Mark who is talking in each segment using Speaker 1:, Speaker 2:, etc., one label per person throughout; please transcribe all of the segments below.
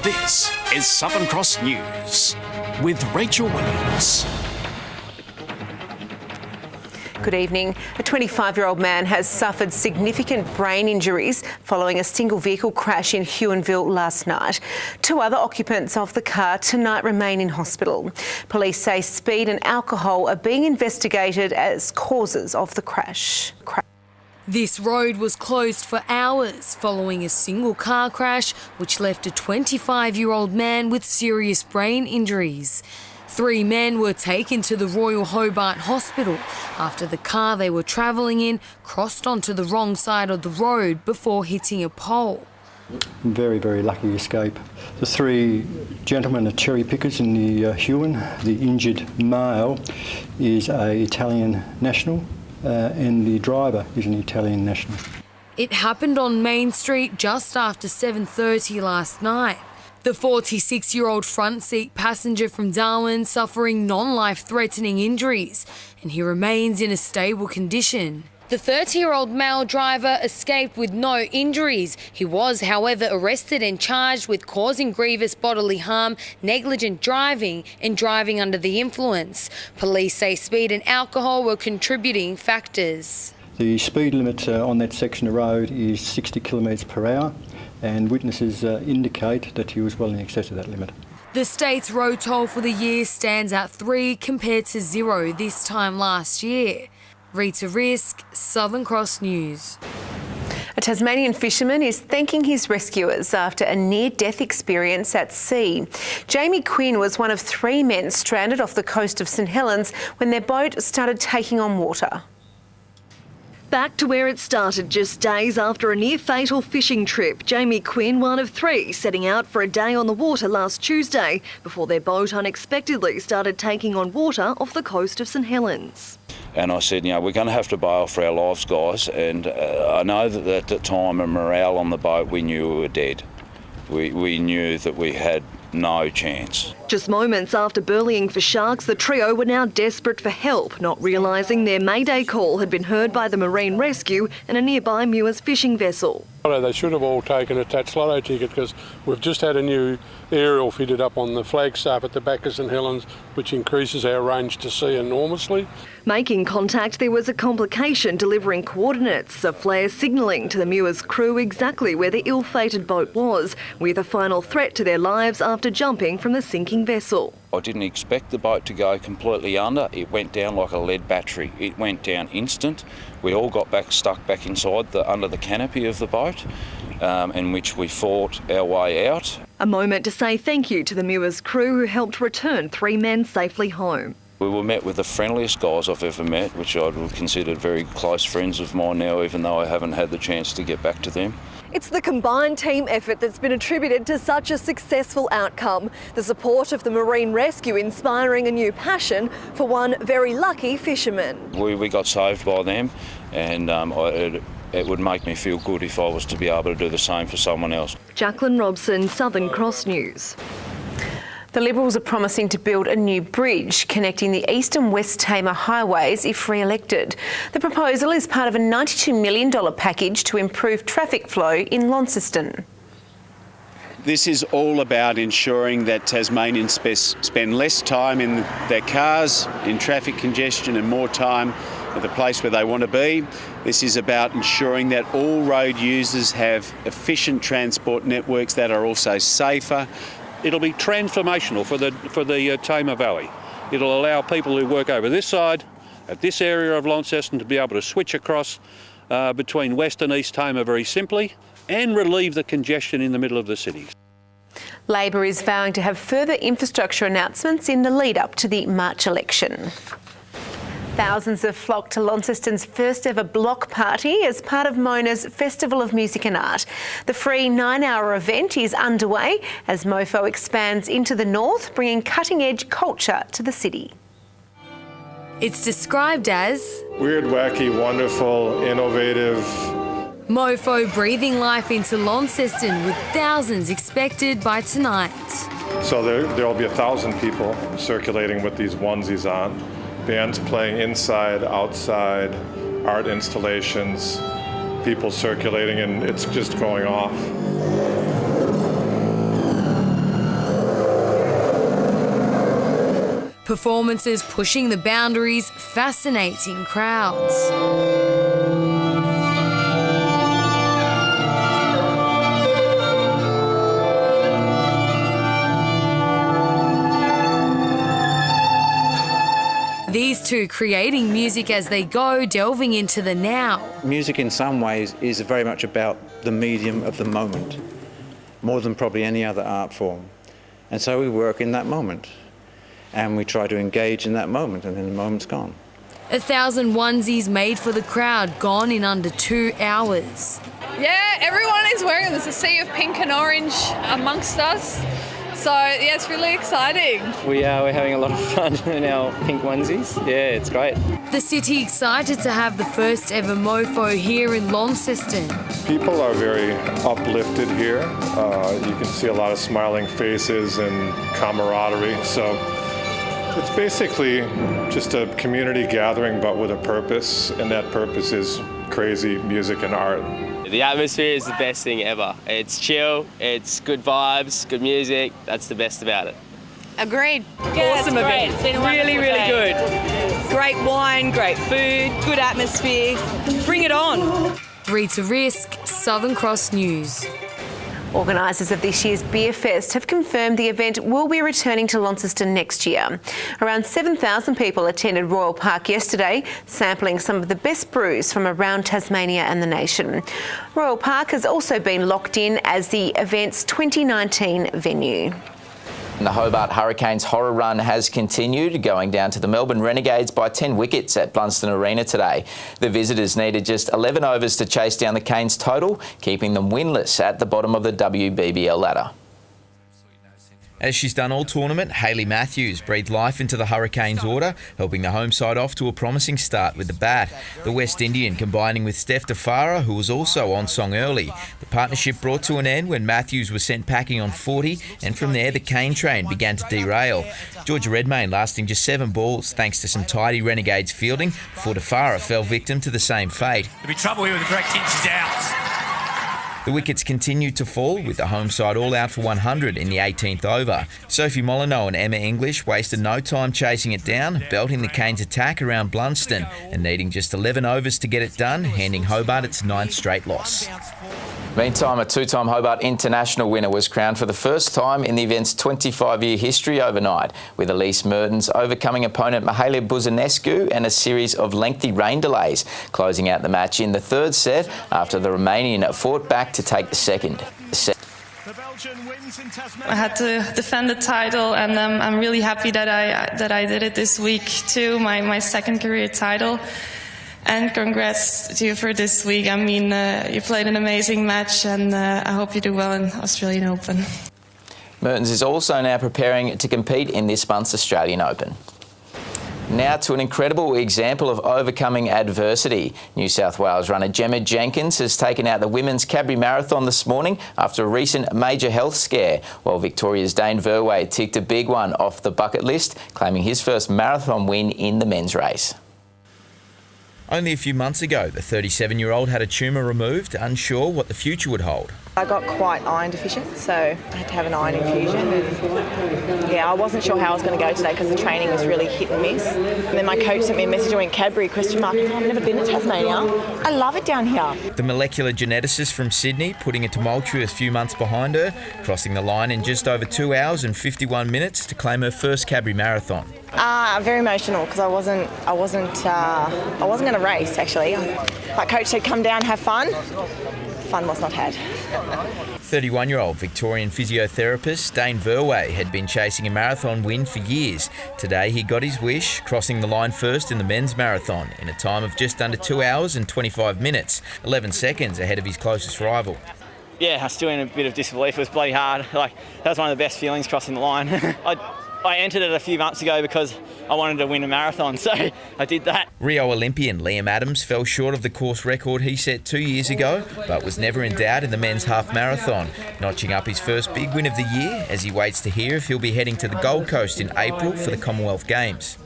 Speaker 1: This is Southern Cross News with Rachel Williams.
Speaker 2: Good evening. A 25-year-old man has suffered significant brain injuries following a single vehicle crash in Huonville last night. Two other occupants of the car tonight remain in hospital. Police say speed and alcohol are being investigated as causes of the crash.
Speaker 3: This road was closed for hours following a single car crash which left a 25-year-old man with serious brain injuries. 3 men were taken to the Royal Hobart Hospital after the car they were travelling in crossed onto the wrong side of the road before hitting a pole.
Speaker 4: Very, very lucky escape. The 3 gentlemen are cherry pickers in the Huon. The injured male is an Italian national and the driver is an Italian national.
Speaker 3: It happened on Main Street just after 7:30 last night. The 46-year-old front seat passenger from Darwin suffering non-life-threatening injuries, and he remains in a stable condition. The 30-year-old male driver escaped with no injuries. He was, however, arrested and charged with causing grievous bodily harm, negligent driving and driving under the influence. Police say speed and alcohol were contributing factors.
Speaker 4: The speed limit on that section of road is 60 kilometres per hour, and witnesses indicate that he was well in excess of that limit.
Speaker 3: The state's road toll for the year stands at 3 compared to 0 this time last year. Rita Risk, Southern Cross News.
Speaker 2: A Tasmanian fisherman is thanking his rescuers after a near-death experience at sea. Jamie Quinn was one of 3 men stranded off the coast of St Helens when their boat started taking on water.
Speaker 5: Back to where it started just days after a near-fatal fishing trip. Jamie Quinn, one of 3, setting out for a day on the water last Tuesday before their boat unexpectedly started taking on water off the coast of St Helens.
Speaker 6: And I said, we're going to have to bail for our lives, guys. And I know that at the time of morale on the boat, we knew we were dead. We knew that we had no chance.
Speaker 5: Just moments after burleying for sharks, the trio were now desperate for help, not realising their mayday call had been heard by the Marine Rescue and a nearby Muir's fishing vessel.
Speaker 7: They should have all taken a TATS lotto ticket because we've just had a new aerial fitted up on the flagstaff at the back of St Helens, which increases our range to sea enormously.
Speaker 5: Making contact, there was a complication delivering coordinates, a flare signalling to the Muir's crew exactly where the ill-fated boat was, with a final threat to their lives after jumping from the sinking vessel.
Speaker 6: I didn't expect the boat to go completely under. It went down like a lead battery. It went down instant. We all got stuck back inside under the canopy of the boat, in which we fought our way out.
Speaker 5: A moment to say thank you to the Muir's crew who helped return 3 men safely home.
Speaker 6: We were met with the friendliest guys I've ever met, which I would consider very close friends of mine now, even though I haven't had the chance to get back to them.
Speaker 5: It's the combined team effort that's been attributed to such a successful outcome. The support of the Marine Rescue inspiring a new passion for one very lucky fisherman.
Speaker 6: We got saved by them, and it would make me feel good if I was to be able to do the same for someone else.
Speaker 5: Jacqueline Robson, Southern Cross News.
Speaker 2: The Liberals are promising to build a new bridge connecting the East and West Tamar highways if re-elected. The proposal is part of a $92 million package to improve traffic flow in Launceston.
Speaker 8: This is all about ensuring that Tasmanians spend less time in their cars, in traffic congestion, and more time at the place where they want to be. This is about ensuring that all road users have efficient transport networks that are also safer.
Speaker 7: It'll be transformational for the Tamar Valley. It'll allow people who work over this side, at this area of Launceston, to be able to switch across between West and East Tamar very simply and relieve the congestion in the middle of the cities.
Speaker 2: Labor is vowing to have further infrastructure announcements in the lead up to the March election. Thousands have flocked to Launceston's first ever Bloc party as part of Mona's Festival of Music and Art. The free 9-hour event is underway as MoFo expands into the north, bringing cutting-edge culture to the city.
Speaker 3: It's described as
Speaker 9: weird, wacky, wonderful, innovative.
Speaker 3: MoFo breathing life into Launceston with thousands expected by tonight.
Speaker 9: So there'll be 1,000 people circulating with these onesies on. Bands playing inside, outside, art installations, people circulating, and it's just going off.
Speaker 3: Performances pushing the boundaries, fascinating crowds. These two creating music as they go, delving into the now.
Speaker 10: Music in some ways is very much about the medium of the moment, more than probably any other art form. And so we work in that moment, and we try to engage in that moment, and then the moment's gone.
Speaker 3: 1,000 onesies made for the crowd, gone in under 2 hours.
Speaker 11: Yeah, everyone is wearing them. There's a sea of pink and orange amongst us. So, yeah, it's really exciting.
Speaker 12: We're having a lot of fun in our pink onesies. Yeah, it's great.
Speaker 3: The city excited to have the first ever mofo here in Launceston.
Speaker 9: People are very uplifted here. You can see a lot of smiling faces and camaraderie. So it's basically just a community gathering, but with a purpose, and that purpose is crazy music and art.
Speaker 12: The atmosphere is the best thing ever. It's chill, it's good vibes, good music. That's the best about it.
Speaker 13: Agreed.
Speaker 14: Yeah,
Speaker 13: awesome event.
Speaker 14: It's been a
Speaker 13: really
Speaker 14: day.
Speaker 13: Good. Great wine, great food, good atmosphere. Bring it on.
Speaker 3: Rita Risk, Southern Cross News.
Speaker 2: Organisers of this year's Beer Fest have confirmed the event will be returning to Launceston next year. Around 7,000 people attended Royal Park yesterday, sampling some of the best brews from around Tasmania and the nation. Royal Park has also been locked in as the event's 2019 venue.
Speaker 15: The Hobart Hurricanes horror run has continued, going down to the Melbourne Renegades by 10 wickets at Blunston Arena today. The visitors needed just 11 overs to chase down the Canes' total, keeping them winless at the bottom of the WBBL ladder.
Speaker 16: As she's done all tournament, Hayley Matthews breathed life into the Hurricanes' order, helping the home side off to a promising start with the bat. The West Indian combining with Steph DeFara, who was also on song early. The partnership brought to an end when Matthews was sent packing on 40, and from there the Cane train began to derail. Georgia Redmayne lasting just 7 balls thanks to some tidy Renegades fielding, before DeFara fell victim to the same fate.
Speaker 17: There'll be trouble here with the direct inches out.
Speaker 16: The wickets continued to fall, with the home side all out for 100 in the 18th over. Sophie Molyneux and Emma English wasted no time chasing it down, belting the Canes' attack around Blunston and needing just 11 overs to get it done, handing Hobart its 9th straight loss.
Speaker 15: Meantime, a 2-time Hobart International winner was crowned for the first time in the event's 25-year history overnight, with Elise Mertens overcoming opponent Mihaela Buzanescu and a series of lengthy rain delays, closing out the match in the 3rd set after the Romanian fought back to take the second.
Speaker 18: I had to defend the title, and I'm really happy that I did it this week too, my second career title. And congrats to you for this week. I mean, you played an amazing match, and I hope you do well in Australian Open.
Speaker 15: Mertens is also now preparing to compete in this month's Australian Open. Now to an incredible example of overcoming adversity. New South Wales runner Gemma Jenkins has taken out the Women's Cadbury Marathon this morning after a recent major health scare, while Victoria's Dane Verway ticked a big one off the bucket list, claiming his first marathon win in the men's race.
Speaker 16: Only a few months ago, the 37-year-old had a tumour removed, unsure what the future would hold.
Speaker 19: I got quite iron deficient, so I had to have an iron infusion. And yeah, I wasn't sure how I was going to go today because the training was really hit and miss. And then my coach sent me a message, I went Cadbury, ? I've never been to Tasmania. I love it down here.
Speaker 16: The molecular geneticist from Sydney putting a tumultuous few months behind her, crossing the line in just over 2 hours and 51 minutes to claim her first Cadbury Marathon.
Speaker 19: Very emotional because I wasn't going to race actually. My coach said, "Come down, have fun." Fun was not had.
Speaker 16: 31-year-old Victorian physiotherapist Dane Verway had been chasing a marathon win for years. Today he got his wish, crossing the line first in the men's marathon in a time of just under 2 hours and 25 minutes, 11 seconds ahead of his closest rival.
Speaker 12: Yeah, I was still in a bit of disbelief. It was bloody hard. That was one of the best feelings crossing the line. I entered it a few months ago because I wanted to win a marathon, so I did that.
Speaker 16: Rio Olympian Liam Adams fell short of the course record he set 2 years ago, but was never in doubt in the men's half marathon, notching up his first big win of the year as he waits to hear if he'll be heading to the Gold Coast in April for the Commonwealth Games.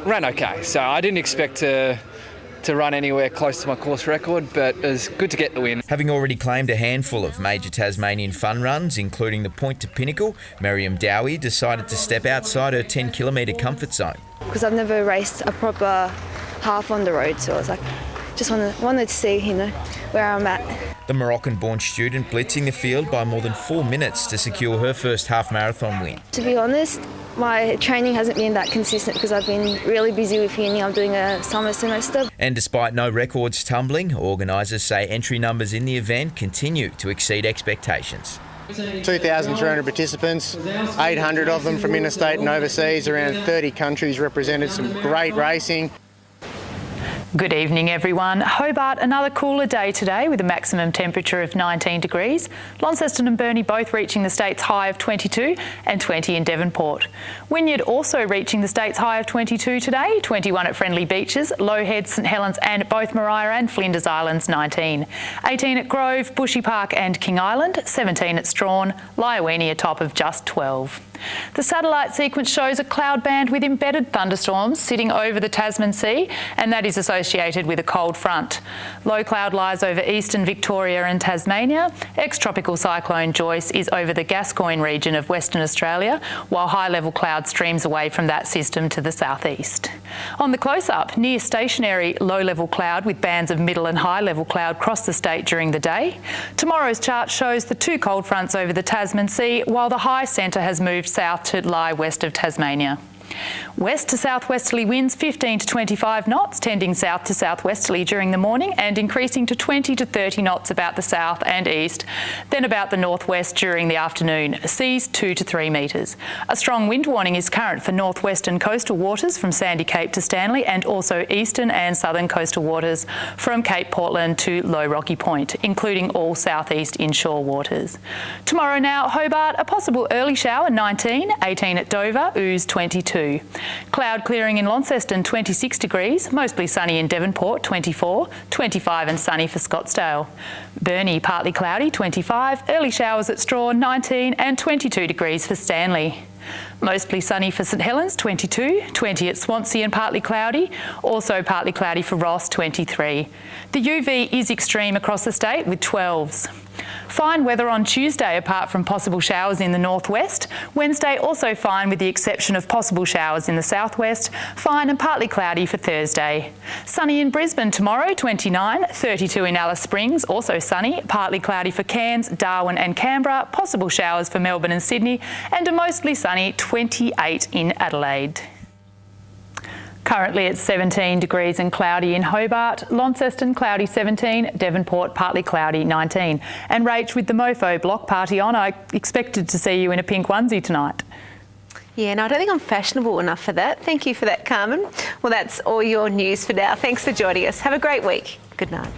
Speaker 20: Ran okay, so I didn't expect to
Speaker 14: to run anywhere close to my course record, but it was good to get the win.
Speaker 16: Having already claimed a handful of major Tasmanian fun runs, including the Point to Pinnacle, Miriam Dowie decided to step outside her 10-kilometre comfort zone.
Speaker 20: Because I've never raced a proper half on the road, so I was like, just wanted to see, where I'm at.
Speaker 16: The Moroccan-born student blitzing the field by more than 4 minutes to secure her first half-marathon win.
Speaker 20: To be honest, my training hasn't been that consistent because I've been really busy with uni. I'm doing a summer semester.
Speaker 16: And despite no records tumbling, organisers say entry numbers in the event continue to exceed expectations.
Speaker 21: 2,300 participants, 800 of them from interstate and overseas, around 30 countries represented, some great racing.
Speaker 22: Good evening, everyone. Hobart, another cooler day today with a maximum temperature of 19 degrees. Launceston and Burnie both reaching the state's high of 22 and 20 in Devonport. Wynyard also reaching the state's high of 22 today, 21 at Friendly Beaches, Low Head, St Helens and both Maria and Flinders Islands 19. 18 at Grove, Bushy Park and King Island, 17 at Strawn, Lyowini a top of just 12. The satellite sequence shows a cloud band with embedded thunderstorms sitting over the Tasman Sea, and that is associated with a cold front. Low cloud lies over eastern Victoria and Tasmania. Ex-tropical cyclone Joyce is over the Gascoyne region of Western Australia, while high-level cloud streams away from that system to the southeast. On the close-up, near stationary low-level cloud with bands of middle and high-level cloud cross the state during the day. Tomorrow's chart shows the two cold fronts over the Tasman Sea, while the high centre has moved south to lie west of Tasmania. West to southwesterly winds 15 to 25 knots, tending south to southwesterly during the morning and increasing to 20 to 30 knots about the south and east, then about the northwest during the afternoon, seas 2 to 3 metres. A strong wind warning is current for northwestern coastal waters from Sandy Cape to Stanley, and also eastern and southern coastal waters from Cape Portland to Low Rocky Point, including all southeast inshore waters. Tomorrow now, Hobart, a possible early shower 19, 18 at Dover, ooze 22. Cloud clearing in Launceston 26 degrees, mostly sunny in Devonport 24, 25 and sunny for Scottsdale. Burnie partly cloudy 25, early showers at Strawn 19 and 22 degrees for Stanley. Mostly sunny for St Helens 22, 20 at Swansea and partly cloudy, also partly cloudy for Ross 23. The UV is extreme across the state with 12s. Fine weather on Tuesday apart from possible showers in the northwest. Wednesday also fine with the exception of possible showers in the southwest. Fine and partly cloudy for Thursday. Sunny in Brisbane tomorrow 29, 32 in Alice Springs, also sunny, partly cloudy for Cairns, Darwin and Canberra, possible showers for Melbourne and Sydney, and a mostly sunny 28 in Adelaide. Currently it's 17 degrees and cloudy in Hobart, Launceston cloudy 17, Devonport partly cloudy 19. And Rach, with the Mofo Bloc party on, I expected to see you in a pink onesie tonight.
Speaker 2: Yeah, no, I don't think I'm fashionable enough for that. Thank you for that, Carmen. Well, that's all your news for now. Thanks for joining us. Have a great week. Good night.